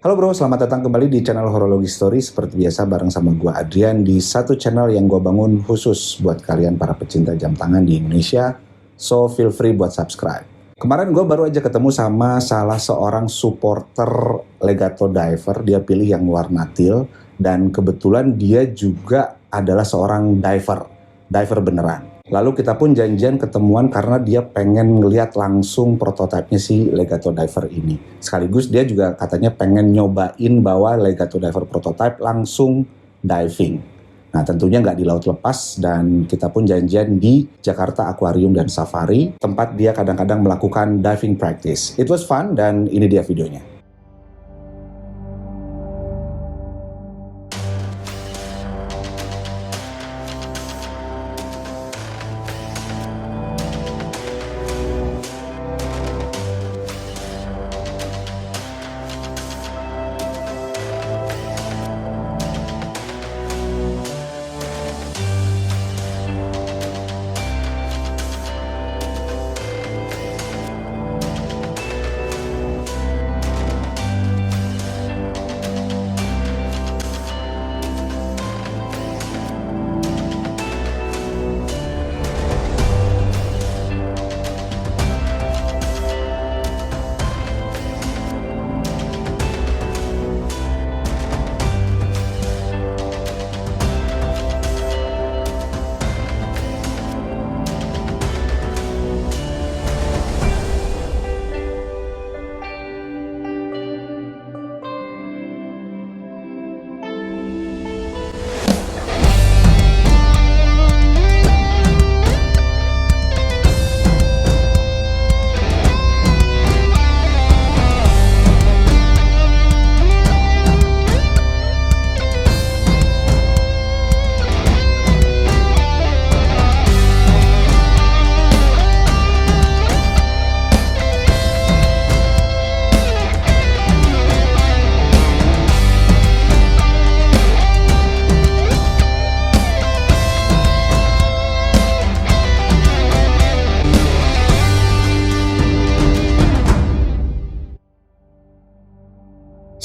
Halo bro, selamat datang kembali di channel Horologi Story. Seperti biasa bareng sama gua Adrian di satu channel yang gua bangun khusus buat kalian para pecinta jam tangan di Indonesia. So feel free buat subscribe. Kemarin gua baru aja ketemu sama salah seorang supporter Legato Diver. Dia pilih yang warna teal dan kebetulan dia juga adalah seorang diver beneran. Lalu kita pun janjian ketemuan karena dia pengen ngeliat langsung prototipenya si Legato Diver ini. Sekaligus dia juga katanya pengen nyobain bawa Legato Diver prototype langsung diving. Nah tentunya nggak di laut lepas dan kita pun janjian di Jakarta Aquarium dan Safari, tempat dia kadang-kadang melakukan diving practice. It was fun dan ini dia videonya.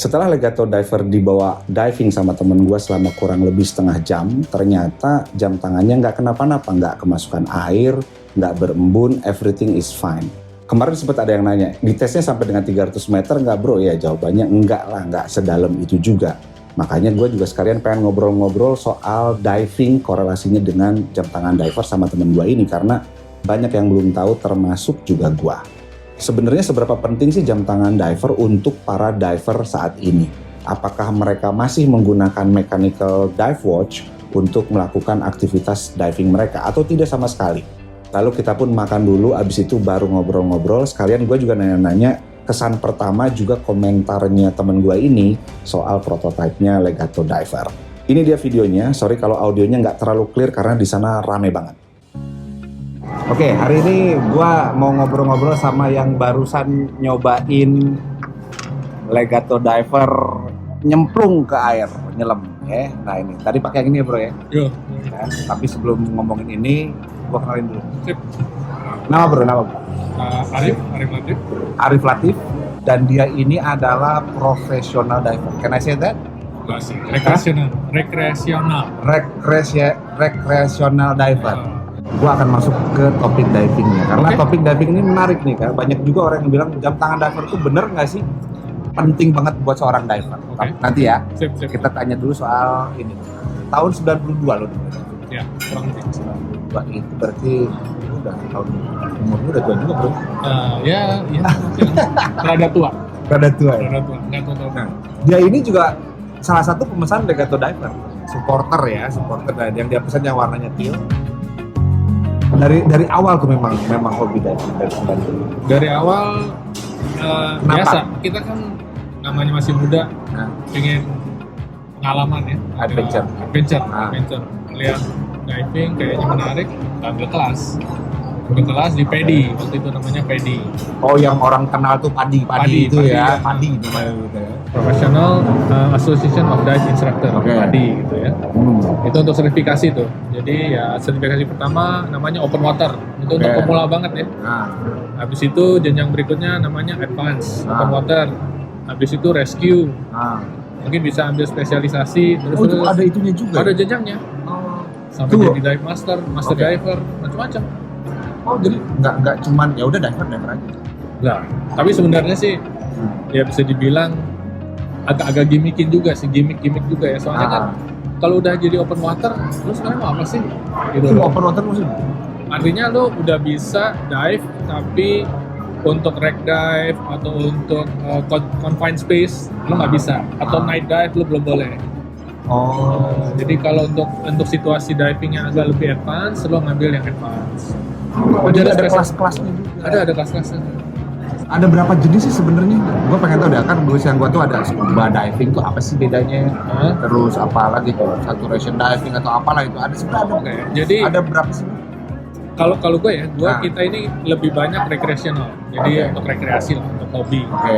Setelah Legato Diver dibawa diving sama temen gue selama kurang lebih setengah jam, ternyata jam tangannya nggak kenapa-napa, nggak kemasukan air, nggak berembun, everything is fine. Kemarin sempat ada yang nanya, ditesnya sampai dengan 300 meter nggak bro? Ya jawabannya enggak lah, nggak sedalam itu juga. Makanya gue juga sekalian pengen ngobrol-ngobrol soal diving, korelasinya dengan jam tangan diver sama temen gue ini, karena banyak yang belum tahu termasuk juga gue. Sebenarnya seberapa penting sih jam tangan diver untuk para diver saat ini? Apakah mereka masih menggunakan mechanical dive watch untuk melakukan aktivitas diving mereka atau tidak sama sekali? Lalu kita pun makan dulu, abis itu baru ngobrol-ngobrol. Sekalian gue juga nanya-nanya kesan pertama juga komentarnya temen gue ini soal prototipenya Legato Diver. Ini dia videonya, sorry kalau audionya nggak terlalu clear karena di sana rame banget. Oke, hari ini gua mau ngobrol-ngobrol sama yang barusan nyobain Legato Diver nyemplung ke air, nyelam ya. Nah ini, tadi pakai yang ini ya bro ya? Yo. Ya, tapi sebelum ngomongin ini, gua kenalin dulu. Sip. Nama bro? Arif Latif. Arif Latif, dan dia ini adalah profesional diver. Can I say that? Enggak sih, rekreasional diver. Gua akan masuk ke topik divingnya karena topik diving ini menarik nih kan. Banyak juga orang yang bilang jam tangan diver itu bener nggak sih penting banget buat seorang diver. Nanti ya Sip. Kita tanya dulu soal ini. Tahun 92 loh. Ya, kurang lebih. 92 itu berarti udah tahun umurnya udah tua juga bro. Ya, rada tua. Rada tua ya. Nggak tahu. Nah, dia ini juga salah satu pemesan Legato Diver, supporter yang dia pesan yang warnanya teal. Dari awal tuh memang hobi diving dari dulu. Dari awal biasa, kita kan namanya masih muda, pengen pengalaman ya, Adventure. Lihat diving kayaknya menarik, ambil kelas di PEDI, waktu itu namanya PEDI. Oh, yang orang kenal tuh Padi itu ya, Padi namanya gitu ya. Professional Association of Dive Instructor, PADI gitu ya. Itu untuk sertifikasi tuh. Jadi ya sertifikasi pertama namanya Open Water, itu untuk pemula banget ya. Habis itu jenjang berikutnya namanya Advance Open Water. habis itu rescue, mungkin bisa ambil spesialisasi, terus itu ada itunya juga. ada jenjangnya, sampai Tuh. jadi dive master, master Oke. diver, macam-macam. Oh jadi nggak cuman ya udah diver aja. Lah, tapi sebenarnya sih ya bisa dibilang agak gimmick juga ya. Soalnya kan kalau udah jadi open water, lu sekarang mau apa sih? Gitu Itu loh. open water musim. Artinya lu udah bisa dive, tapi untuk wreck dive atau untuk confined space lu nggak bisa. Atau night dive lu belum boleh. Oh. Jadi kalau untuk situasi diving yang agak lebih advance, lu ngambil yang advance. Jadi ada spesial- kelas-kelasnya juga. Ada kelas-kelasnya. Ada berapa jenis sih sebenarnya? Gue pengen tahu deh, kan tulisan gue tuh ada scuba diving tuh apa sih bedanya? Terus apa lagi tuh saturation diving atau apalah itu ada sebenarnya. Oke, jadi Ada berapa sih? kalau gue ya, Nah. kita ini lebih banyak recreational. Jadi Oke. untuk rekreasi lah, untuk hobi. Oke.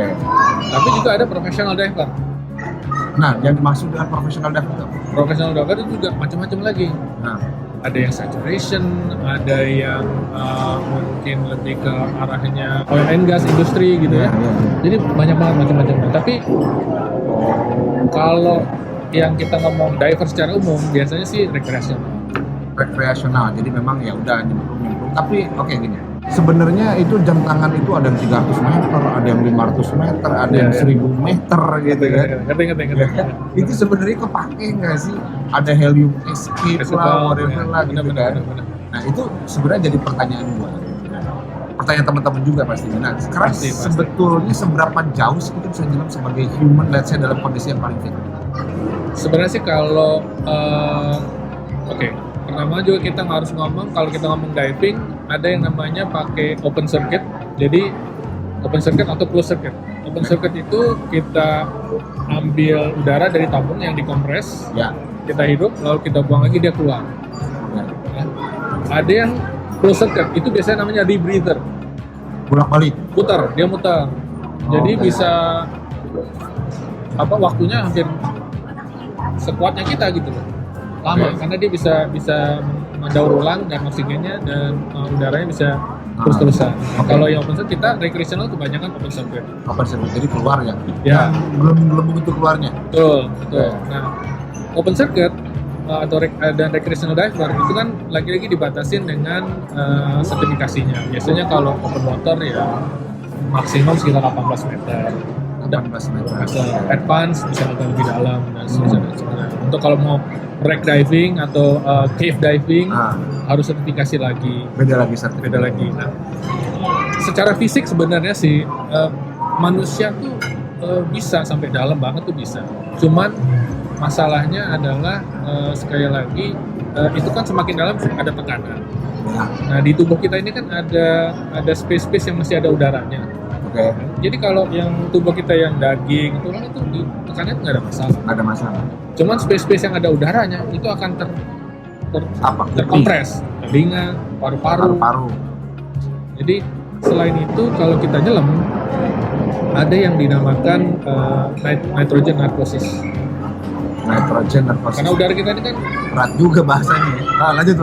Tapi juga ada professional diver. Nah, yang dimaksud dengan professional diving itu? Professional diver itu juga macam-macam lagi. Nah, Ada yang saturation, ada yang mungkin lebih ke arahnya oil and gas industri gitu ya. Jadi banyak banget macam-macam. Tapi kalau yang kita ngomong diver secara umum biasanya sih rekreasional. rekreasional. Jadi memang ya udah nyemplung. Tapi oke gini. Sebenarnya itu jam tangan itu ada yang 300 meter, ada yang 500 meter, ada yang 1000 meter gitu kan. Ngerti. Itu sebenarnya kepake nggak sih? Ada helium escape lah, whatever lah gitu kan. Bener. Nah itu sebenarnya jadi pertanyaan gua. Pertanyaan teman-teman juga pasti. Nah sekarang Pasti. sebetulnya seberapa jauh sih kita bisa nyelam sebagai human, let's say dalam kondisi yang paling fit? Sebenarnya sih kalau pertama juga kita harus ngomong, kalau kita ngomong diving ada yang namanya pakai open circuit. Jadi open circuit atau closed circuit. Open circuit itu kita ambil udara dari tabung yang dikompres, Ya. kita hidup lalu kita buang lagi, dia keluar. Ya. Ya. Ada yang closed circuit, itu biasanya namanya rebreather, Bolak-balik. dia muter. Jadi Oke. bisa waktunya hampir sekuatnya kita gitu loh. Lama karena dia bisa mendaur ulang dan oksigennya dan udaranya bisa terus-terusan. Kalau yang open circuit kita recreational kebanyakan open circuit. Apa sih? Jadi keluar ya? Ya. Belum begitu keluarnya. Betul. Nah, open circuit dan recreational diver itu kan lagi-lagi dibatasin dengan sertifikasinya. Biasanya kalau open water ya maksimum sekitar 18 meter. 18 meter. Advance bisa agak lebih dalam dan seterusnya. Untuk kalau mau wreck diving atau cave diving harus sertifikasi lagi. Beda lagi sertifikat. Beda lagi. Nah, secara fisik sebenarnya sih manusia tuh bisa sampai dalam banget tuh bisa. Cuman masalahnya adalah sekali lagi itu kan semakin dalam ada tekanan. Nah di tubuh kita ini kan ada space yang masih ada udaranya. Oke. Jadi kalau yang tubuh kita yang daging tulang itu tekanannya nggak ada masalah. Nggak ada masalah. Cuman space yang ada udaranya itu akan Apa? terkompres, telinga, paru-paru. Paru. Jadi selain itu kalau kita nyelam ada yang dinamakan nitrogen narcosis. Nitrogen narcosis. Karena udara kita ini kan Berat juga bahasanya. Lanjut.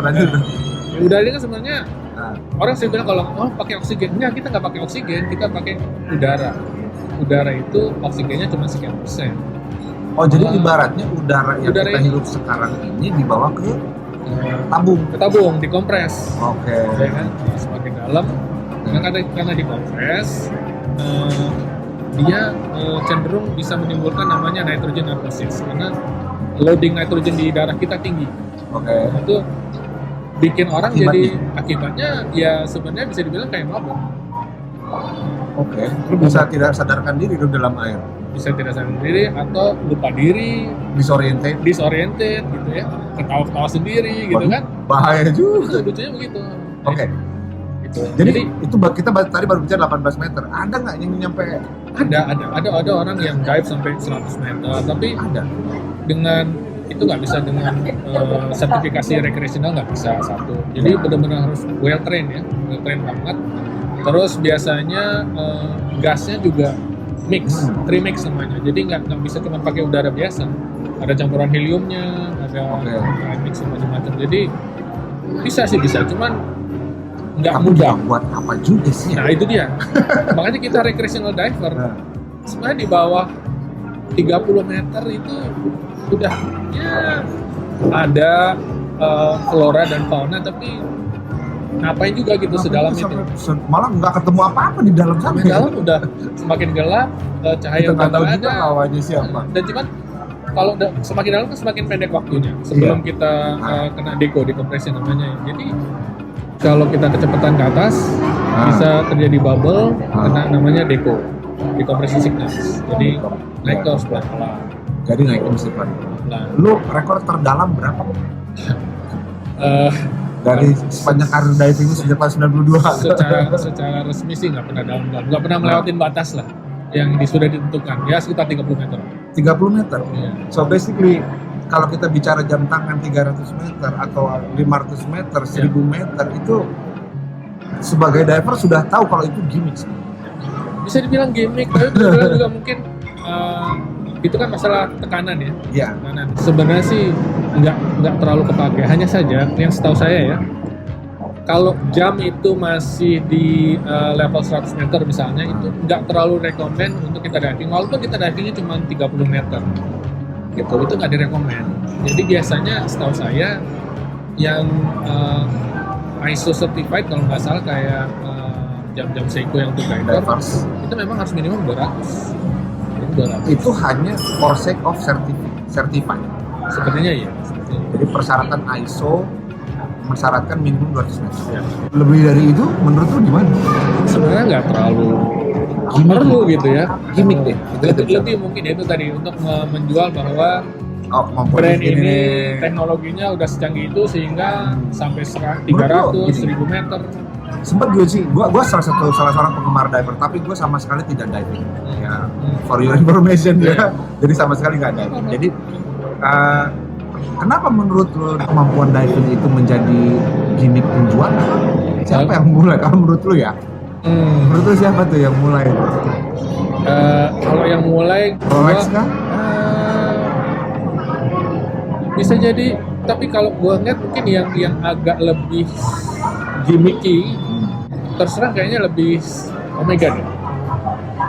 udara ini kan sebenarnya Nah, orang sih bilang kalau pakai oksigen. Enggak, kita nggak pakai oksigen, kita pakai udara. Udara itu oksigennya cuma sekian persen. oh jadi ibaratnya udara yang Udara kita ini- hirup sekarang ini dibawa ke tabung. Ke tabung, dikompres. Oke. Ya kan? Semakin dalam, karena dikompres, dia cenderung bisa menimbulkan namanya nitrogen narcosis karena loading nitrogen di darah kita tinggi. Oke. Itu bikin orang Akibatnya? jadi akibatnya ya sebenarnya bisa dibilang kayak mabuk. Oke. Lu bisa tidak sadarkan diri dong dalam air. Bisa tidak sadar diri atau lupa diri, Disoriented. disoriented gitu ya, ketawa-ketawa sendiri gitu Waduh, kan. Bahaya juga. Lucunya begitu. Oke. Gitu. Jadi itu kita tadi baru bicara 18 meter. Ada nggak yang nyampe? ada orang yang dive sampai 100 meter, tapi Ada. dengan itu nggak bisa dengan sertifikasi recreational nggak bisa satu. Jadi benar-benar harus well trained ya, well trained banget. Terus biasanya gasnya juga mix, trimix namanya. Jadi nggak bisa cuma pakai udara biasa. Ada campuran heliumnya, ada mix macam-macam. Jadi bisa, cuman nggak Tapi mudah. buat apa juga sih? Nah itu dia. Makanya kita recreational diver. sebenarnya di bawah 30 meter itu udah ya ada flora dan fauna, tapi ngapain juga gitu sedalam itu. Malah nggak ketemu apa-apa di dalam sana. Di dalam udah semakin gelap, cahaya Kita udah nggak tahu nggak juga ada. lawannya siapa. Dan cuman kalau semakin dalam kan semakin pendek waktunya sebelum kita kena decompression namanya. Jadi kalau kita kecepatan ke atas bisa terjadi bubble, kena namanya decompression sickness. Jadi naik terus pelan-pelan. Jadi naik mesti pelan-pelan. Lu rekor terdalam berapa? Dari sepanjang karir diving lu sejak tahun 92. secara resmi sih nggak pernah melewatin batas lah yang sudah ditentukan, ya sekitar 30 meter. 30 meter? Iya. So basically kalau kita bicara jam tangan 300 meter atau 500 meter, 1000 meter itu sebagai diver sudah tahu kalau itu gimmick sih. Bisa dibilang gimmick, tapi bisa dibilang juga mungkin itu kan masalah tekanan ya. Iya. Tekanan. Sebenarnya sih nggak terlalu kepake, hanya saja yang setahu saya ya, kalau jam itu masih di level 100 meter misalnya, itu nggak terlalu rekomend untuk kita diving, walaupun kita divingnya cuma 30 meter gitu, itu nggak direkomend. Jadi biasanya setahu saya yang ISO certified kalau nggak salah kayak jam-jam Seiko yang untuk divers itu memang harus minimum 200. Itu hanya for sake of certified. Sepertinya ya. Jadi persyaratan ISO mensyaratkan minimum 200 meter. Ya. Lebih dari itu menurut lu gimana? Sebenarnya nggak terlalu perlu gitu ya. Gimmick deh. Lebih mungkin itu tadi untuk menjual bahwa mampu brand ini teknologinya udah secanggih itu sehingga sampai 300, 1000 meter. Sempat gue sih, gue salah seorang penggemar diver, tapi gue sama sekali tidak diving. Ya, for your information ya. Jadi sama sekali nggak diving. Jadi kenapa menurut lo kemampuan diving itu menjadi gimmick penjual? Siapa yang mulai? Kalau menurut lo ya? Menurut lo siapa tuh yang mulai? Kalau yang mulai Rolex kah? Bisa jadi, tapi kalau gue ngeliat mungkin yang agak lebih gimmicky, terserah kayaknya lebih Omega deh.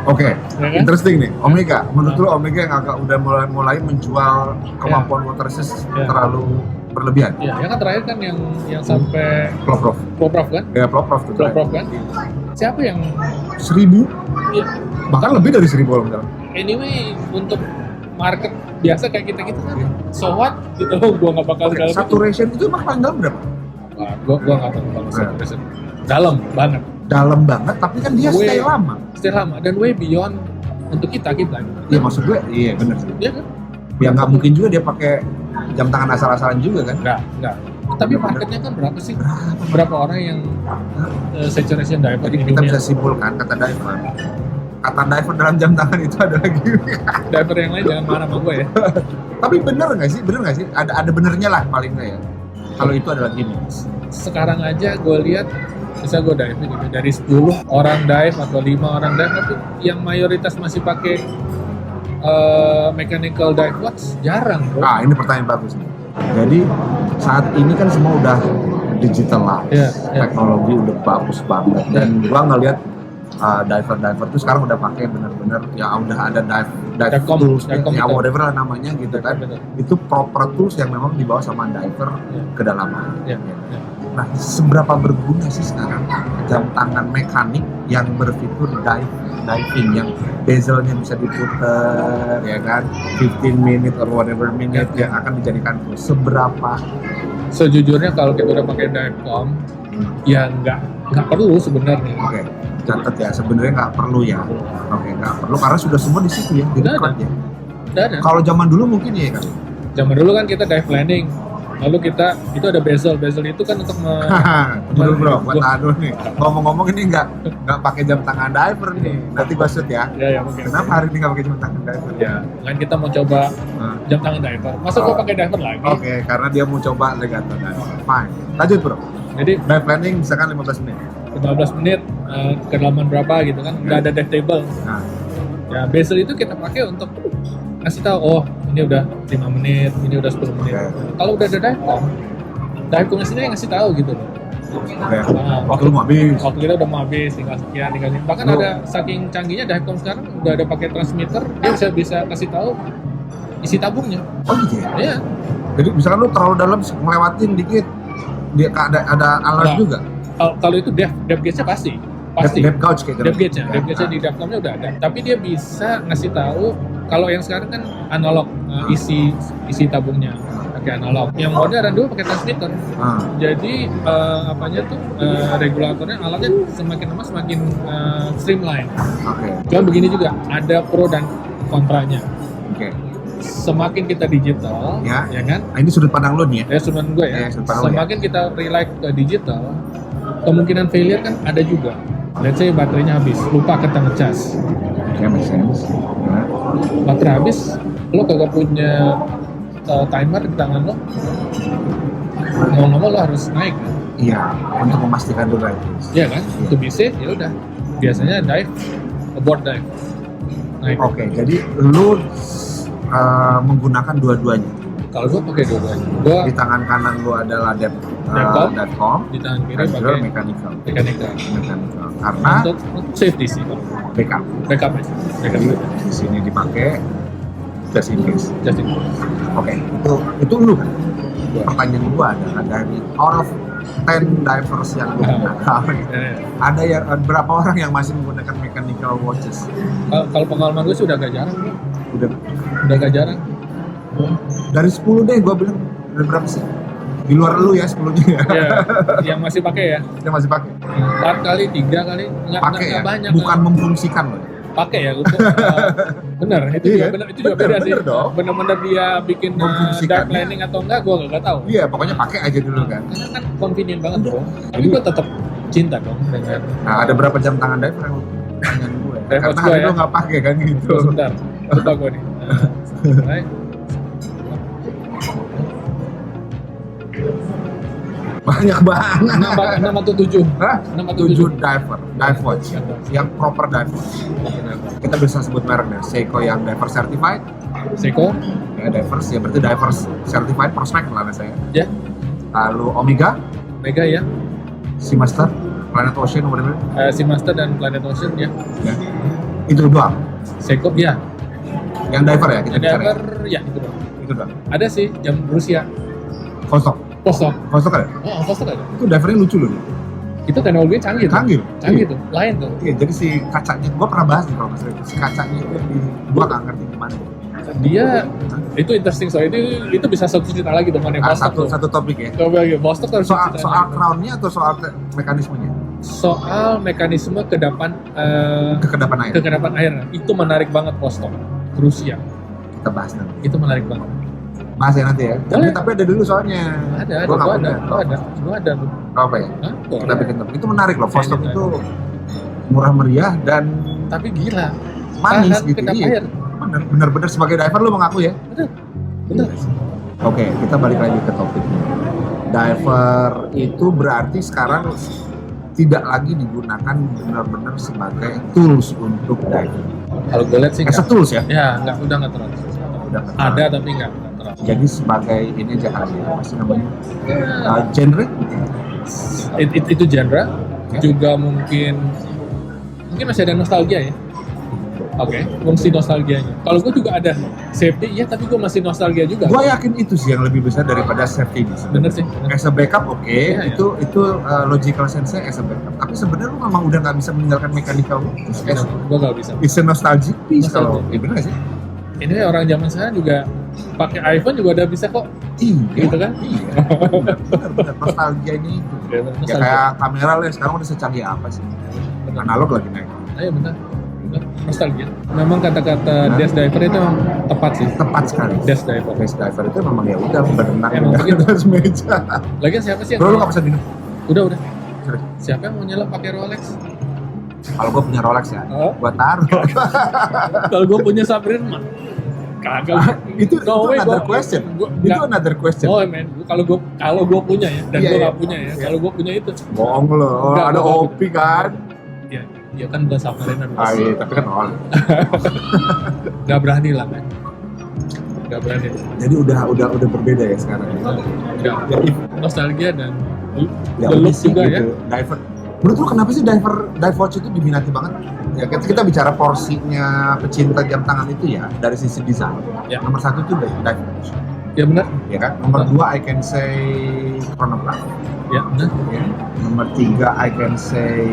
Oke, Ya kan? interesting nih. Omega, menurut lo Omega yang agak udah mulai menjual kemampuan water resist terlalu berlebihan? Ya kan terakhir kan yang sampai Plop-Prof kan? Ya, Plop-Prof tuh. Plop kan? Siapa yang 1000? ya, Bahkan lebih dari 1000 kalau misalnya. anyway untuk market biasa kayak kita kan so what gitu, gua nggak bakal dalam itu. Saturation itu emang paling dalam berapa? Wah, gua nggak tahu kalau saturation dalam banget. Dalam banget, tapi kan dia stay lama. Stay lama dan way beyond untuk kita. Iya, maksud gue, iya bener sih. Iya kan? Ya nggak mungkin juga dia pakai jam tangan asal-asalan juga kan? Enggak. Tapi marketnya kan berapa sih? Berapa orang yang saturation diver Jadi di kita dunia? bisa simpulkan kata diver dalam jam tangan itu adalah gimmick. Diver yang lain jangan marah sama gue ya. Tapi bener nggak sih? Ada benernya lah paling nggak ya. Kalau itu adalah gimmick. Sekarang aja gue lihat, bisa gue diving gitu, dari 10 orang dive atau 5 orang dive, tapi yang mayoritas masih pakai mechanical dive watch jarang bro. Ini pertanyaan bagus nih. Jadi saat ini kan semua udah digitalized, teknologi udah bagus banget, dan gua ngeliat diver tuh sekarang udah pakai bener-bener ya udah ada dive tools, ya whatever lah namanya gitu kan. Itu proper tools yang memang dibawa sama diver kedalaman. Nah, seberapa berguna sih sekarang jam tangan mekanik yang berfitur diving, yang bezelnya bisa diputer, ya kan, 15 minute or whatever minute yang akan dijadikan seberapa? Sejujurnya kalau kita udah pakai divecom, ya nggak perlu sebenarnya. Oke, catat ya, sebenarnya nggak perlu ya. Oke, nggak perlu karena sudah semua di situ ya, jadi kuat ya. Kalau zaman dulu mungkin ya kan. Zaman dulu kan kita dive landing, lalu kita itu ada bezel itu kan untuk Dulu bro, buat anu nih. Ngomong-ngomong ini nggak pakai jam tangan diver nih. Nanti gua shoot ya. Ya mungkin. Kenapa hari ini nggak pakai jam tangan diver? Ya, kan kita mau coba jam tangan diver. Masa gua pakai diver lagi? Oke, karena dia mau coba legato diver. Fine. Lanjut bro. Jadi dive landing misalkan 15 menit. 15 menit kedalaman berapa gitu kan? Nggak ada dive table. Nah. Ya bezel itu kita pakai untuk kasih tahu, oh ini udah 5 menit, ini udah 10 menit. Kalau udah ada divecom sendiri ngasih tahu gitu loh. Waktu lu mau habis. Waktu kita udah mau habis, tinggal sekian. Bahkan Lu- ada saking canggihnya Divecom sekarang udah ada pakai transmitter, dia bisa kasih tahu isi tabungnya. Oh gitu ya? Iya. Jadi misalkan lu terlalu dalam ngelewatin dikit, dia ada alarm Nah, juga. Kalau itu depth gauge-nya pasti. Depth gauge kayak gitu. Depth gauge-nya di Divecomnya udah ada. Tapi dia bisa ngasih tahu kalau yang sekarang kan analog isi tabungnya pakai analog. Yang modern dulu pakai transmitter. Jadi apanya tuh regulatornya alatnya semakin lama semakin streamline. Oke. Cuma begini juga ada pro dan kontranya. Oke. Semakin kita digital, Ya. kan? Nah, ini sudut pandang lu nih ya. Ya sudut gue ya. Ya, sudut pandang lu ya. Semakin kita rely ke digital, kemungkinan failure kan ada juga. Let's say baterainya habis, lupa kita ngecas. Oke, make sense. Ya. Baterai habis, lo kagak punya timer di tangan lo, ngomong-ngomong lo harus naik kan? Iya, untuk memastikan dulu itu. Iya kan? Iya. To be safe ya udah. Biasanya abort dive. Naik. Oke, jadi lu menggunakan dua-duanya. Kalau gue pakai dua-duanya. Gue Di tangan kanan lu adalah Devcom, di tangan kiri dan juga pakai mechanical. mechanical. Karena Untuk safety sih, kalau backup. backup aja. Backup Jadi aja. di sini dipakai just in case. Just in case. Oke, itu lu kan. Gua. Pertanyaan gua adalah dari out of 10 divers yang lu gunakan, Ya. ada yang berapa orang yang masih menggunakan mechanical watches? Kalau pengalaman gue sih udah agak jarang, bro. Udah Udah agak jarang. dari 10 deh, gua bilang ada berapa sih? Di luar lu ya 10-nya ya. Ya, yang masih pakai ya. Yang masih pakai. 4 kali, 3 kali, nggak Pakai ya. banyak. Bukan memfungsikan loh. Pakai ya. Bener, itu Iya. juga bener, itu juga beda sih. Bener dong. Bener-bener dia bikin Memfungsikannya. dark landing atau enggak, gue nggak tahu. Iya, pokoknya pakai aja dulu kan. Karena kan convenient banget, bro. Tapi Jadi- gue tetap cinta dong dengan. Nah, ada berapa jam tangan diver yang pertanyaan gue ya? Divers Karena gua hari ya. lu nggak pakai kan gitu. Sebentar, lupa gue nih. Right. Banyak banget. 6 atau 7. Hah? 6 atau 7 7. dive watch yang proper dive watch. Kita bisa sebut mereknya Seiko yang diver certified, Seiko, ya divers ya berarti divers certified prospect lah saya. ya, Lalu Omega, Mega ya, Seamaster, Planet Ocean, whatever. Seamaster dan Planet Ocean ya, Ya. Itu doang. Seiko ya, Yang diver ya kita bicara. Endeavor ya itu dong. Itu doang. Ada sih jam Rusia, Vostok. Vostok, Vostok ada. oh Vostok ada. Itu divernya lucu loh. Itu teknologinya canggih, tuh. Canggih. Canggih tuh, lain tuh. Iya, jadi si kacanya, gua pernah bahas nih kalau nggak salah itu. Si kacanya itu gua nggak ngerti gimana. Dia itu interesting soal itu bisa satu cerita lagi teman yang Vostok tuh. Satu topik ya. Coba lagi Vostok harus Soal cerita soal lagi. crown-nya atau soal mekanismenya? Soal mekanisme Kekedapan air. kekedapan air itu menarik banget Vostok Rusia, Kita bahas nanti. itu menarik banget. Bahas ya nanti ya. Boleh. Tapi ada dulu soalnya. Ada, Gua nggak gua punya. ada. Apa ya? Hah? Kita bikin topik. Itu menarik loh. Vostok Iya, itu murah meriah dan Tapi gila, manis tahan gitu. kedap Iya. air. Bener-bener sebagai diver lu mengaku ya. Bener. Oke, kita balik lagi ke topiknya. Diver itu berarti sekarang tidak lagi digunakan benar-benar sebagai tools untuk diving. Kalau gue lihat sih As a nggak. tools ya? Ya, udah nggak terlalu. Udah Ada tapi nggak terlalu. Jadi sebagai ini aja kali ya, apa sih namanya? Ya, Genre? itu genre. Ya. Juga mungkin masih ada nostalgia ya. Oke, fungsi nostalgianya. Kalau gue juga ada safety, ya tapi gue masih nostalgia juga. Gua yakin itu sih yang lebih besar daripada safety ini. Bener sih. Bener. As a backup oke, Iya, itu logical sense as a backup. Tapi sebenarnya lu memang udah nggak bisa meninggalkan mechanical watch. Gue nggak bisa. It's a nostalgic piece kalau, Nostalgic. iya bener nggak sih? Ini orang zaman sekarang juga pakai iPhone juga udah bisa kok. Iya, Gitu kan? Iya, bener, nostalgia ini. Ya, Ya nostalgia. kayak kamera lah sekarang udah secanggih apa sih? Bener. Analog lagi naik. Ayo benar. Nostalgia. Memang kata-kata desk diver itu memang tepat sih. Tepat sekali. Desk diver. Base diver itu memang ya udah berenang Emang di begitu. atas meja. Lagian siapa sih yang Bro lu nggak bisa minum. Udah. Serius. Siapa yang mau nyelam pakai Rolex? Kalau gue punya Rolex ya, Oh. gua taruh. Kalau gue punya Submarine mah kagak. itu No way, another gua- question. gua- Itu nggak. another question. Oh men, kalau gue punya ya, dan Iya, gue iya. nggak punya ya. Iya. Kalau gue punya itu, Bohong lo, Nggak, ada gua nggak OP kan? ya kan bukan Submariner, Ah, iya, tapi kan Rolex. nggak berani lah men. Nggak berani. Jadi udah berbeda ya sekarang. Nggak. Jadi Nostalgia dan Ya The udah look sih juga ya. gitu. Diver. Menurut lu kenapa sih dive watch itu diminati banget? Ya kita bicara porsinya pecinta jam tangan itu ya dari sisi desain. Ya. Nomor 1 itu dive watch. Ya benar. Ya kan? Nomor 2 I can say chronograph. Ya benar. Ya. Nomor 3 I can say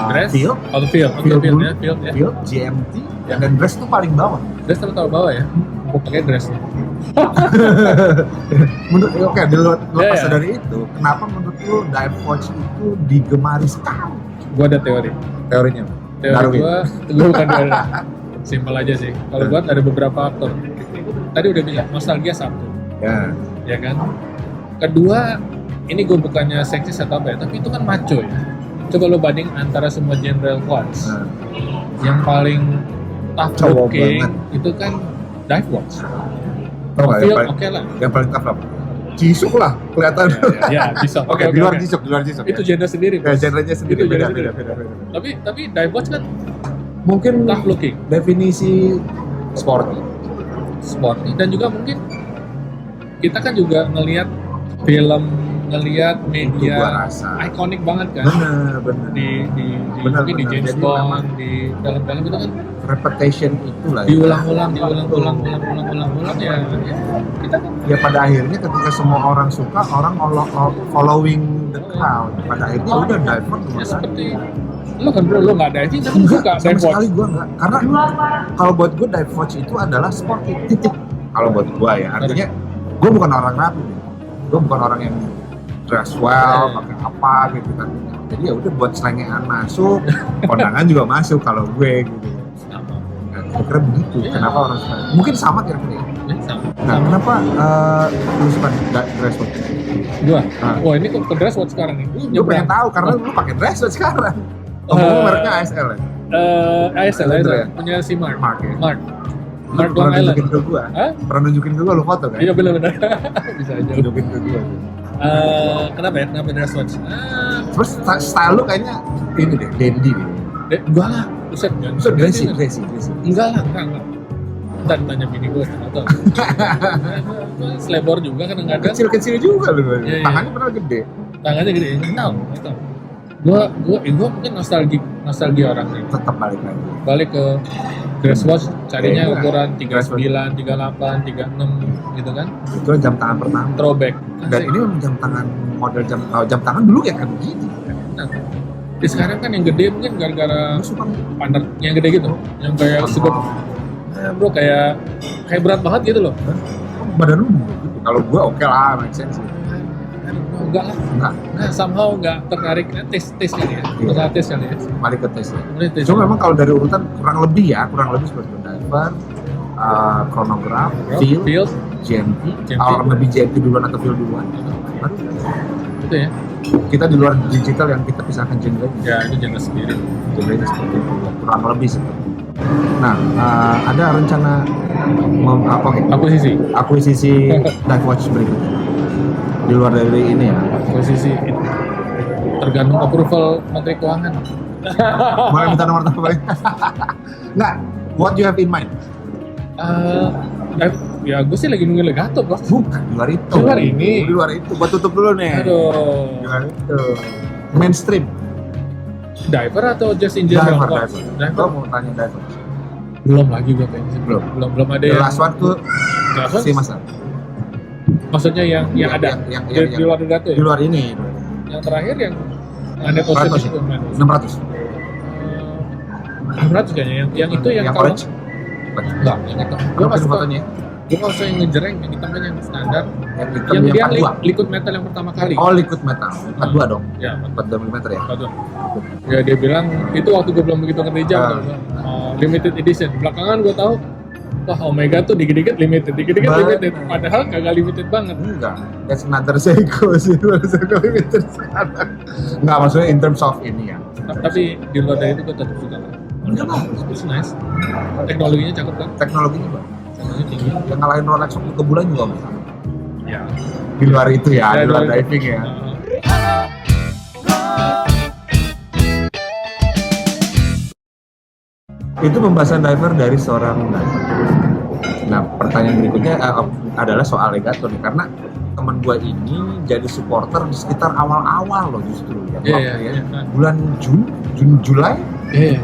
Dress. field, Oh, field dulu. ya, field ya. field, GMT, Ya. dan dress itu paling bawah. Dress taruh bawah ya. Gue pakai dress. Menurut oke, lepas Ya. dari itu, kenapa menurut lu dive watch itu digemari sekali? Gue ada teori. Teorinya? Teori Darwin. gue bukan teori. Simpel aja sih. Kalau gue ada beberapa faktor. Tadi udah bilang nostalgia satu, Ya. ya kan. Kedua, ini gue bukannya seksis atau apa ya, tapi itu kan macho ya. Coba lo banding antara semua general watch, Nah, yang paling tough Cowok looking banget. itu kan dive watch. tau nggak Feel yang oke lah. paling tough apa? Jisuk lah kelihatan. Ya, bisa. Oke, di luar Jisuk, Itu genre sendiri. Ya, Bos. genre-nya sendiri Itu genre beda. sendiri. Tapi dive watch kan Mungkin tough looking, definisi sporty. sporty, dan juga mungkin kita kan juga ngelihat film, ngelihat Itu media gua rasa. ikonik banget kan. Bener. Di Benar, mungkin di benar. James Jadi Bond, memang di film-film itu kan Repetition itulah. diulang-ulang ya kita kan Ya pada akhirnya ketika semua orang suka, orang following the crowd. Pada akhirnya udah diver ya nomor 1. seperti lo kan bro, lo nggak diving tapi lo suka Sama dive watch. sekali gue enggak. Karena kalau buat gue dive watch itu adalah sporty, titik. Kalau buat gue ya, artinya gue bukan orang rapi. Gue bukan orang yang dress well, pakai apa gitu kan. Jadi ya udah buat selengean masuk, kondangan juga masuk kalau gue gitu. Sama. Nah, kira-kira begitu. Iya. Kenapa orang suka? Mungkin sama kira-kira. Ya? Ya, sama. Nah, kenapa lu suka dress watch? Gua, Nah. wah ini kok ke dress watch sekarang nih. Gue pengen tahu karena lu pakai dress watch sekarang. Ngomong mereknya ASL ya? ASL Leather ya? punya si Mark. Mark ya? Mark Lu Long pernah Island. nunjukin ke gua? Hah? Pernah nunjukin ke gua lu foto kan? Iya benar-benar. Bisa aja. Nunjukin ke gua. Kenapa ya? Kenapa dress watch? Terus style lu kayaknya ini deh, dandy deh. Enggak lah. Buset, jangan. Terus dressy. Enggak lah, enggak. Ntar tanya bini gue, atau selebor juga kan enggak ada. Kecil-kecil juga lu. Iya, iya. Tangannya pernah gede. Tangannya gede, tahu. Gue mungkin nostalgia orang nih. Tetap balik lagi. Balik ke dress watch, carinya Iya. ukuran Dress watch. 39, 38, 36 gitu kan. Itu jam tangan pertama. Throwback. Dan ini memang jam tangan model jam tangan dulu ya kan begini. Nah, di sekarang kan yang gede mungkin gara-gara Lu suka pandar yang gede gitu, yang kayak segup, bro kayak berat banget gitu loh. badan lu gitu. Kalau gua oke lah, make sense. Enggak lah, Enggak, somehow enggak tertarik. Tes kali ya, Iya. masalah tes kali ya. balik ke tes ya. Ini tes. Cuma memang kalau dari urutan kurang lebih seperti itu. Diver, chronograph, field, GMT. GMT. Kalau lebih GMT duluan atau field duluan. Baru Itu ya. kita di luar digital yang kita pisahkan genre Ya itu genre sendiri. genrenya seperti itu ya. Kurang lebih seperti itu. Nah, ada rencana akuisisi dive watch berikutnya di luar dari ini ya. Posisi itu tergantung approval Menteri Keuangan. Boleh minta nomor telepon? Nggak, what you have in mind? Ya gue sih lagi nungguin legato bos. Bukan, di luar itu. Di luar ini? Di luar itu, buat tutup dulu nih. Aduh, Di luar itu. Mainstream. diver atau just in general? Diver. Diver? Gue mau tanya diver. Belum lagi gue kayaknya sih. Belum. Belum ada The yang. last one tuh Last one? si Masa. Maksudnya yang ada di luar legato Di ya? luar ini. Yang terakhir yang Anet Ocean 100 itu. 600. 600 kayaknya. Yang itu yang kalau orange. enggak, yang itu. Gue Gue nggak suka. fotonya. Gue nggak suka yang ngejreng, yang hitam kan yang standar. Yang hitam Yang dia 42. liquid metal yang pertama kali. Oh, liquid metal. 42 dong. Ya, 42 mm ya. betul. Ya dia bilang itu waktu gue belum begitu ngerti jam. Limited edition. Belakangan gue tahu, wah Omega tuh dikit-dikit limited, Bener. limited. Padahal kagak limited banget. Enggak, that's another Seiko sih, Seiko limited sekarang. Enggak, maksudnya in terms of ini ya. Tapi di luar dari itu gue tetap suka. Enggak bagus, It's nice. Teknologinya cakep kan? teknologinya bagus. Teknologinya tinggi. Yang ngalahin Rolex waktu ke bulan juga bisa. Ya. Di luar itu ya, di luar itu. diving ya. Itu pembahasan diver dari seorang diver. Nah, pertanyaan berikutnya adalah soal legato nih, karena teman gue ini jadi supporter di sekitar awal-awal loh justru ya. Iya. Bulan Julai Iya.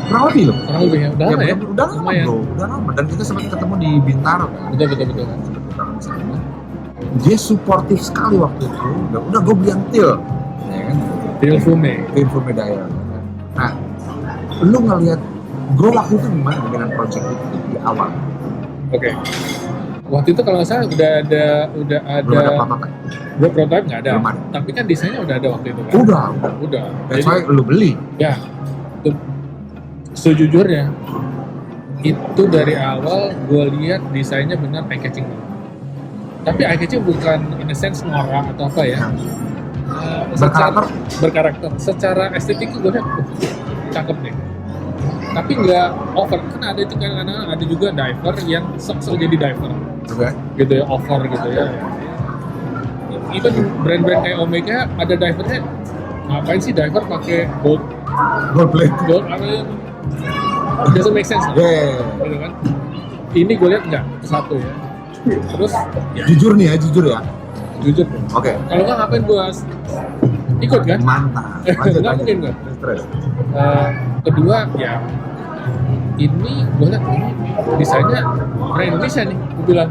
kurang lebih loh. Kurang lebih ya. Udah lama ya. Udah lama Lumayan. bro, udah lama. Dan kita sempat ketemu di Bintaro kan. Betul. Sempat ketemu di sana. Dia suportif sekali waktu itu. Udah gue beli yang til, ya kan? Til Fume. Til Fume Dial. Nah, lu ngelihat gue waktu itu gimana dengan project itu di awal? Oke. Waktu itu kalau nggak salah udah ada Belum ada prototype. Gue prototype nggak ada. Belum ada. Tapi kan desainnya udah ada waktu itu kan. Udah. That's why lu beli. Ya, sejujurnya itu dari awal gue lihat desainnya benar eye catching. Tapi eye catching bukan in a sense norak atau apa ya. Berkarakter. Secara estetik gue lihat cakep nih. Tapi nggak over. Kan ada itu kan ada juga diver yang sok jadi diver. Oke. Gitu ya, over gitu ya. Even brand-brand kayak Omega ada divernya. Ngapain sih diver pakai gold plate. Doesn't make sense lah. Yeah. Gitu kan. Ini gue lihat enggak satu ya. Terus ya, Jujur ya. jujur. Oke. Kalau nggak ngapain gue ikut kan? Mantap. Nggak mungkin gue. Terus. Kedua ya ini gue lihat ini desainnya brand Indonesia nih, gue bilang.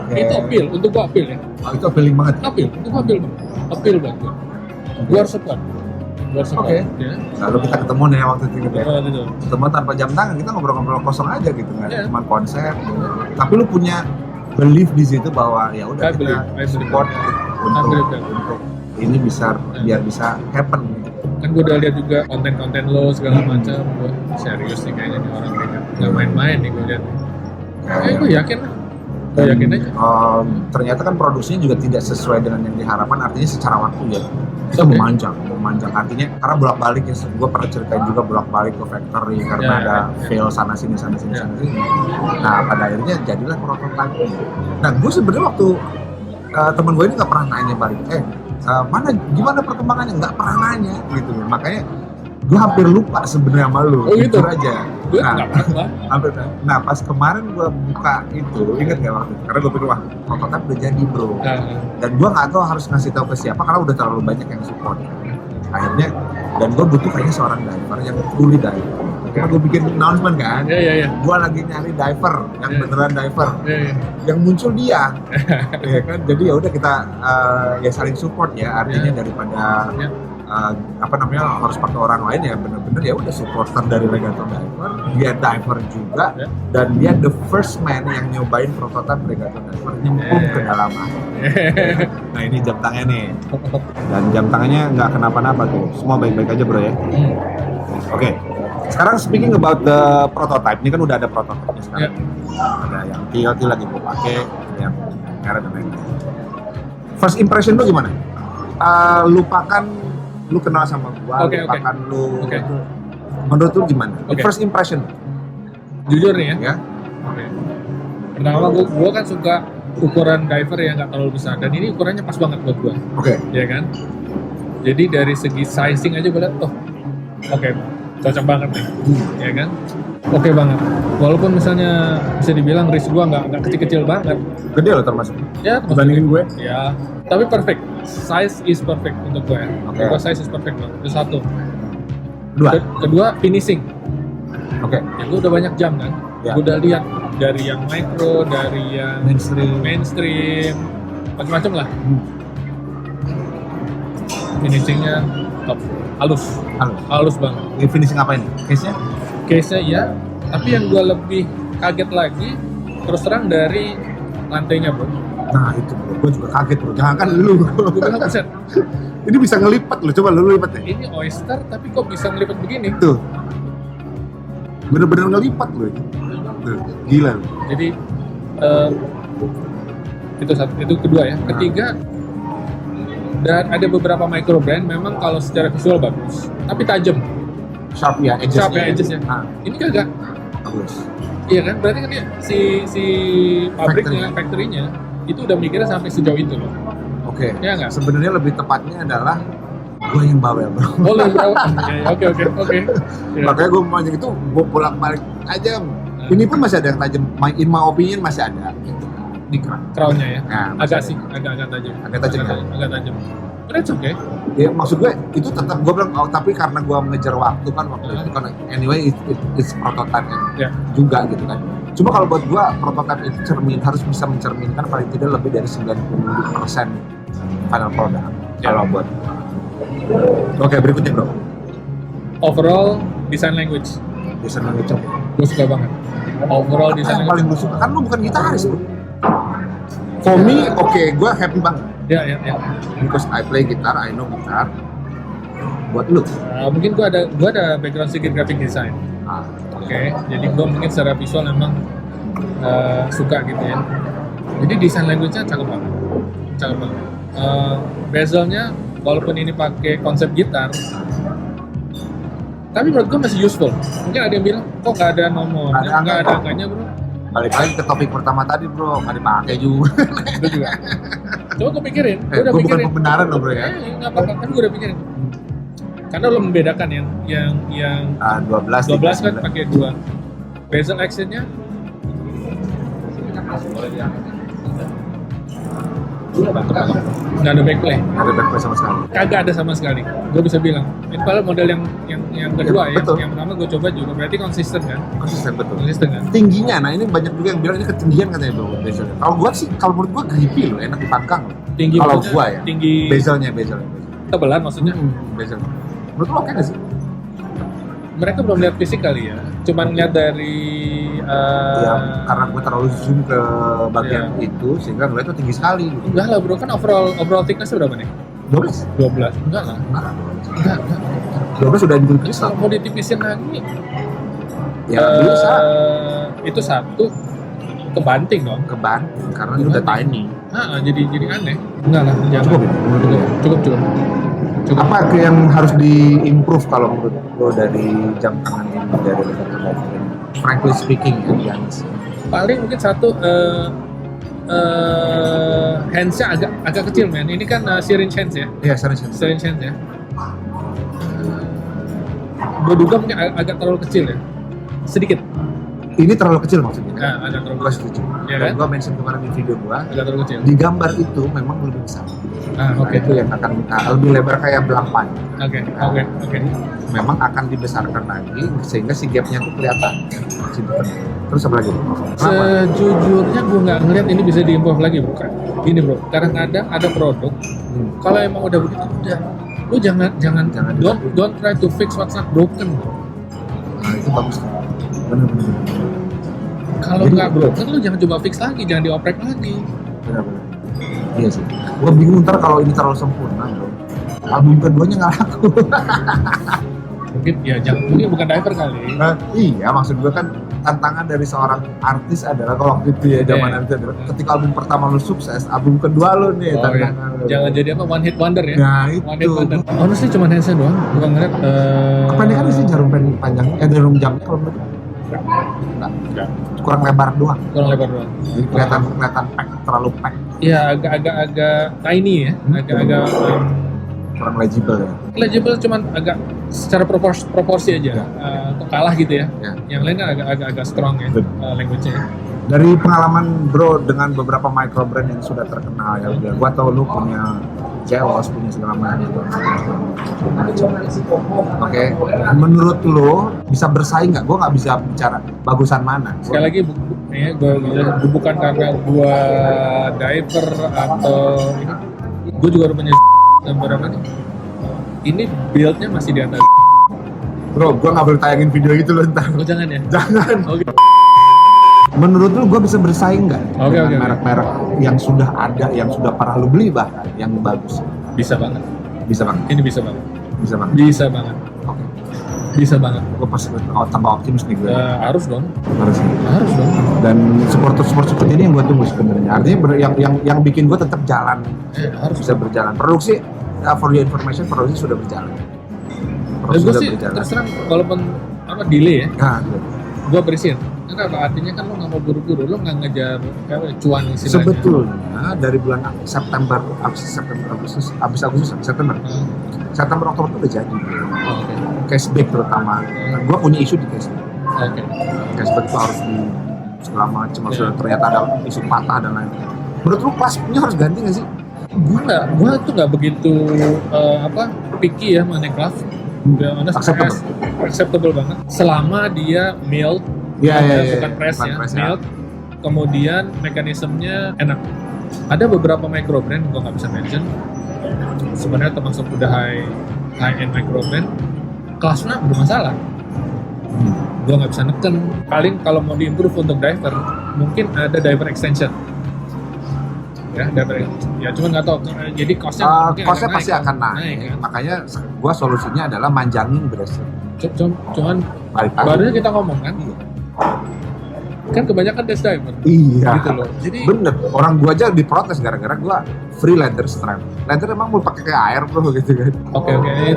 Oke. Itu appeal, untuk gue appeal ya. Oh, itu appealing banget. Appeal, itu gue appeal banget gue. Gue harus support. Oke. Ya. Lalu kita ketemu nih waktu itu gitu ya. Gitu. Ketemu tanpa jam tangan, kita ngobrol-ngobrol kosong aja gitu kan. Yeah. Cuma konsep. Tapi lu punya belief di situ bahwa ya udah I kita believe. support untuk ini bisa biar bisa happen gitu. Kan gue udah lihat juga konten-konten lo segala macam, gue serius nih kayaknya nih orang kayak nggak main-main nih gue lihat. Gue yakin lah, gue yakin aja. Ternyata kan produksinya juga tidak sesuai dengan yang diharapkan, artinya secara waktu ya kita memanjang artinya karena bolak-balik ya, gue pernah ceritain juga bolak-balik ke factory karena ada fail sana sini. Nah pada akhirnya jadilah prototype. Nah gue sebenarnya waktu temen gue ini nggak pernah nanya balik, gimana perkembangannya, nggak pernah nanya gitu, makanya gue hampir lupa sebenarnya sama lu. Gitu aja. Gue nggak pernah. Nah pas kemarin gue buka itu, inget nggak waktu itu? Karena gue pikir wah prototype udah jadi bro. Dan gue nggak tahu harus ngasih tahu ke siapa karena udah terlalu banyak yang support. Akhirnya dan gue butuh kayaknya seorang diver yang fully diver. Karena gue bikin announcement kan, gue lagi nyari diver yang beneran diver. Yang muncul dia, ya kan? Jadi ya udah kita ya saling support ya. Artinya daripada harus pakai orang lain ya bener-bener ya udah supporter dari Regaton Diver, dia diver juga dan dia the first man yang nyobain prototipe Regaton Diver nyemplung ke dalam air. Nah ini jam tangannya nih, dan jam tangannya nggak kenapa-napa tuh, semua baik-baik aja bro ya. Oke. Sekarang speaking about the prototype, ini kan udah ada prototype sekarang. Ada yang til lagi gue pakai, ada yang merah dan lain-lain. First impression lu gimana? Lu kenal sama gua, lupakan lu. Menurut lu gimana? First impression. Jujur nih ya. Ya. Pertama gua kan suka ukuran diver yang nggak terlalu besar dan ini ukurannya pas banget buat gua. Ya kan. Jadi dari segi sizing aja gua lihat, cocok banget nih, ya kan? Oke banget. Walaupun misalnya bisa dibilang wrist gua nggak kecil-kecil banget. Gede loh termasuk. Ya, dibandingin gue. Ya, tapi perfect. Size is perfect untuk gue. Untuk size is perfect banget. Itu satu. Kedua finishing. Ya gue udah banyak jam kan. Gue udah lihat dari yang micro, dari yang mainstream, macam-macam lah. Finishingnya top. Halus banget. Ini finishing apa ini? Case-nya ya, tapi yang gue lebih kaget lagi terus terang dari lantainya bro. Nah itu bro, gue juga kaget bro, jangan kan lu. Gue bilang buset, ini bisa ngelipat loh, coba lu lipat deh. Ini oyster tapi kok bisa ngelipat begini? Tuh, bener-bener ngelipat loh. Tuh, gila loh. Jadi itu kedua ya. Ketiga, dan ada beberapa micro brand memang kalau secara visual bagus, tapi tajam. Sharp ya edges-nya. Ini kagak bagus. Iya kan, berarti kan dia si pabriknya, factory-nya itu udah mikirnya sampai sejauh itu loh. Ya nggak? Sebenarnya lebih tepatnya adalah gue yang bawel bro. Oh lu yang bawel? Oke. Makanya gue mau itu gue bolak-balik aja. Ini pun masih ada yang tajam. In my opinion masih ada. di crown. crown-nya ya. Nah, Agak maksudnya- sih, agak tajam. Agak tajam ya? Agak tajam. But it's okay. Ya maksud gue itu tetap gue bilang tapi karena gue mengejar waktu kan waktu itu kan anyway it's prototype Ya. juga gitu kan. Cuma kalau buat gue prototype itu harus bisa mencerminkan paling tidak lebih dari 90% final product. Ya. Kalau buat oke, berikutnya bro, Overall design language, desain language. gue suka banget. Overall Apa design yang language. paling lu suka? Kan lu bukan gitaris bro. For me, oke, gue happy banget Ya. because I play guitar, I know guitar. Buat lu, Mungkin gue ada background sedikit graphic design. Oke, jadi gue mungkin secara visual memang suka gitu ya. Jadi design language-nya cakep banget. Bezelnya walaupun ini pakai konsep gitar, tapi menurut gue masih useful. Mungkin ada yang bilang, kok nggak ada nomornya, nggak ada angkanya bro. balik lagi ke topik pertama tadi bro, nggak dipakai juga. Itu juga. Coba gue pikirin, gue udah Gue bukan pikirin. pembenaran loh bro ya. Nggak apa-apa, kan gue udah pikirin. Karena lo membedakan yang 12 12 kan pakai 2 bezel actionnya nggak ada backplay, ada backplay sama sekali. kagak ada sama sekali. Gue bisa bilang itu kalau model yang kedua ya, Betul. yang pertama gue coba juga berarti konsisten kan, Konsisten betul. kan. Tingginya, nah ini banyak juga yang bilang ini ketinggian katanya bro bezelnya. Kalau gua sih, kalau menurut gua grippy loh, enak dipanggang loh. Tinggi Kalau maksudnya gua ya, tinggi bezelnya. tebelan maksudnya. Bezelnya. Menurut lo oke nggak sih? Mereka belum lihat fisik kali ya, cuman lihat dari Ya, karena gua terlalu zoom ke bagian itu sehingga ngeliat itu tinggi sekali. Gitu. enggak lah bro, kan overall thickness berapa nih? 12? 12? Enggak lah. Enggak. Enggak. 12 sudah dibikin Jadi kristal. kalau mau ditipisin lagi, Ya bisa itu satu kebanting dong. ke ban karena itu udah tiny. Jadi aneh. Enggak lah, jangan. Cukup ya? Menurut lo ya? Cukup. Apa yang harus di-improve kalau menurut lo dari jam tangan ini, dari Legato Diver ini? Frankly speaking ya, Giannis. Paling mungkin satu hands-nya agak kecil men. Ini kan syringe hands ya. Iya, serius. Syringe hands ya. Gue duga mungkin agak terlalu kecil ya. Sedikit. Ini terlalu kecil maksudnya. Agak terlalu Gua kecil. setuju. Iya Dan kan? gua mention kemarin di video gua, Agak terlalu kecil. di gambar itu memang lebih besar. Oke. Itu yang akan lebih lebar kayak belang panjang. Oke. Memang akan dibesarkan lagi sehingga si gapnya tuh kelihatan. Si depan. Terus apa lagi? Sejujurnya gue nggak ngeliat ini bisa diimprove lagi bukan. Gini bro, kadang-kadang ada produk kalau emang udah begitu udah, lu jangan don't try to fix what's not broken. Nah, itu bagus. Benar-benar. Kalau Jadi, nggak broken lu jangan coba fix lagi, jangan dioprek lagi. Benar-benar. Iya sih. Gua bingung ntar kalau ini terlalu sempurna, bro. Album keduanya nggak laku. Mungkin bukan diver kali. Nah, iya, maksud gua kan tantangan dari seorang artis adalah kalau waktu itu ya zaman Iya. itu adalah ketika album pertama lu sukses, album kedua lu nih Oh, iya. tantangan lu. Jangan jadi apa one hit wonder ya. Nah, One hit itu. wonder. Honestly cuma handsnya doang. Gua ngeliat. Kependekan sih jarum pen panjang, jarum jamnya kalau menurut gua. Enggak. Kurang lebar doang. Kurang lebar doang. Jadi kelihatan pack, terlalu pack, Iya agak tiny ya. Agak kurang legible ya. legible cuman agak secara proporsi aja untuk kalah gitu ya. Ya. Yang lain kan agak strong ya language-nya. Ya. Dari pengalaman bro dengan beberapa micro brand yang sudah terkenal ya, udah gua tau lu punya Jelos, punya segala macam. Oke, menurut lu bisa bersaing nggak? Gua nggak bisa bicara bagusan mana. Sekali lagi gue bukan karena gue diver atau ini, gue juga udah punya beberapa nih. Ini build-nya masih di atas. Bro, gua nggak boleh tayangin video itu loh ntar. Oh jangan ya. Jangan. Oke. Menurut lu gue bisa bersaing nggak Oke. dengan merek-merek yang sudah ada, yang sudah pernah lu beli bahkan, yang bagus? Bisa banget. Bisa banget. Ini bisa banget. Bisa banget. Bisa banget. Oke. Bisa banget. Gue pasti tambah optimis nih gue. Harus dong. Harus. Harus dong. Dan support ini yang gue tunggu sebenarnya. Artinya yang bikin gue tetap jalan, Harus. bisa berjalan. Produksi, for your information, produksi sudah berjalan. Dan gue sih terus terang walaupun delay ya, Nah, gitu. gue bersihin. Kenapa? Artinya kan lo nggak mau buru-buru, lo nggak ngejar cuan istilahnya. Sebetulnya dari bulan September, September, Oktober itu udah jadi. Oke. Cashback terutama. Gue punya isu di cashback. Oke. Cashback itu harus segala macam, ternyata ada isu patah dan lain-lain. Menurut lu pasnya harus ganti nggak sih? Gue tuh nggak begitu picky ya mengenai cloth. Acceptable banget. Selama dia mild, bukan press ya, mild. Kemudian mekanismenya enak. Ada beberapa micro brand gue nggak bisa mention. Sebenarnya termasuk udah high end micro brand, kelasnya bermasalah. Gue nggak bisa neken. Paling kalau mau diimprove untuk diver, mungkin ada diver extension. Ya, cuman nggak tahu. Jadi costnya pasti akan naik. Kan? Makanya gue solusinya adalah manjangin brace. Cuman barunya kita ngomong kan kebanyakan dash diver. Iya. Gitu loh. Jadi bener. Orang gua aja diprotes gara-gara gua free leather strap. Leather emang mau pakai kayak air bro gitu kan. Oke.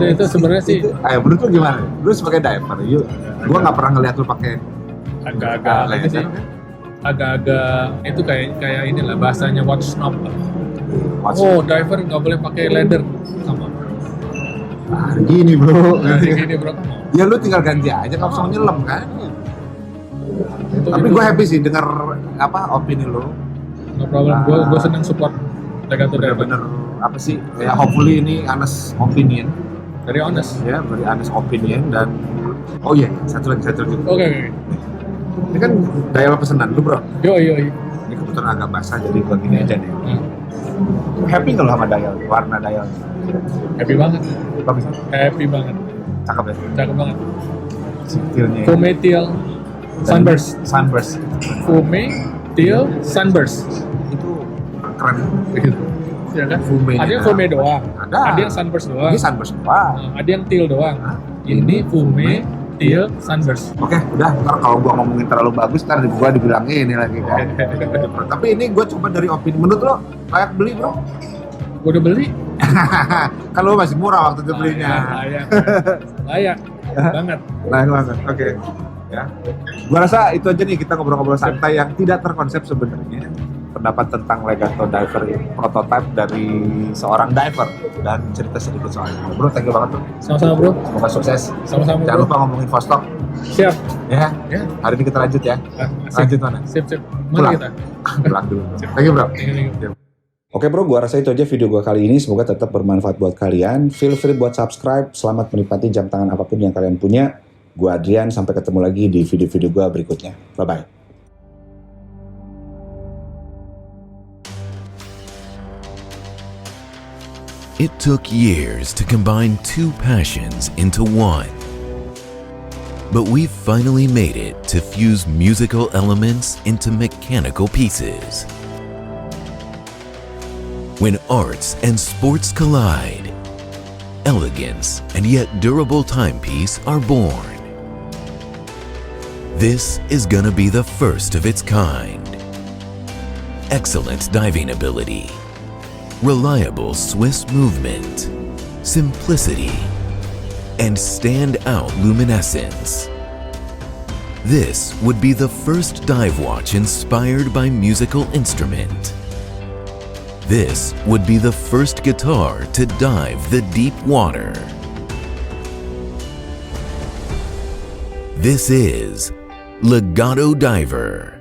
Itu sebenarnya sih. Ayo menurut lu gimana? Lu sebagai diver, gua nggak pernah ngeliat lu pakai agak-agak itu kayak inilah bahasanya watch snob. Diver nggak boleh pakai leather sama. Gini bro. Gini bro. Ya lu tinggal ganti aja, nggak usah nyelam kan. Tapi gue happy sih dengar opini lo. No problem. Gue senang support Legato Diver. Bener apa sih? Ya hopefully ini honest opinion. Very honest. Ya, very honest opinion dan satu lagi. Oke. Ini kan dial pesanan lu bro. Yo. Ini kebetulan agak basah jadi gue gini aja nih. Happy nggak lo sama dial? Warna dial? Happy banget. Bagus. Happy banget. Cakep ya? Cakep banget. Detailnya. Fume Teal Sunburst. Fume Teal Sunburst. Itu keren. Ya kan? Fume. Ada yang Fume doang. Ada yang Sunburst doang. Ini Sunburst doang. Ada yang Teal doang. Ini Fume Teal Sunburst. Oke, udah. Ntar kalau gua ngomongin terlalu bagus, ntar gua dibilangnya ini lagi kan. Tapi ini gua coba dari opini. Menurut lo layak beli bro? Gua udah beli. Kalau masih murah waktu itu belinya. Layak banget. Layak banget. Oke. Ya. Gua rasa itu aja nih, kita ngobrol-ngobrol santai yang tidak terkonsep sebenarnya. Pendapat tentang Legato Diver prototype dari seorang diver dan cerita sedikit soalnya. Bro, thank you banget tuh. Sama-sama bro. Semoga sukses. Sama-sama. Jangan lupa ngomongin Vostok. Siap. Ya. Hari ini kita lanjut ya. Lanjut mana? Sip. Mana kita? Pulang dulu. Thank you bro. Thank you. Oke bro, gua rasa itu aja video gua kali ini. Semoga tetap bermanfaat buat kalian. Feel free buat subscribe. Selamat menikmati jam tangan apapun yang kalian punya. Gua Adrian, sampai ketemu lagi di video-video gua berikutnya. Bye-bye. It took years to combine two passions into one. But we've finally made it to fuse musical elements into mechanical pieces. When arts and sports collide, elegance and yet durable timepiece are born. This is gonna be the first of its kind. Excellent diving ability, reliable Swiss movement, simplicity, and standout luminescence. This would be the first dive watch inspired by musical instrument. This would be the first guitar to dive the deep water. This is Legato Diver.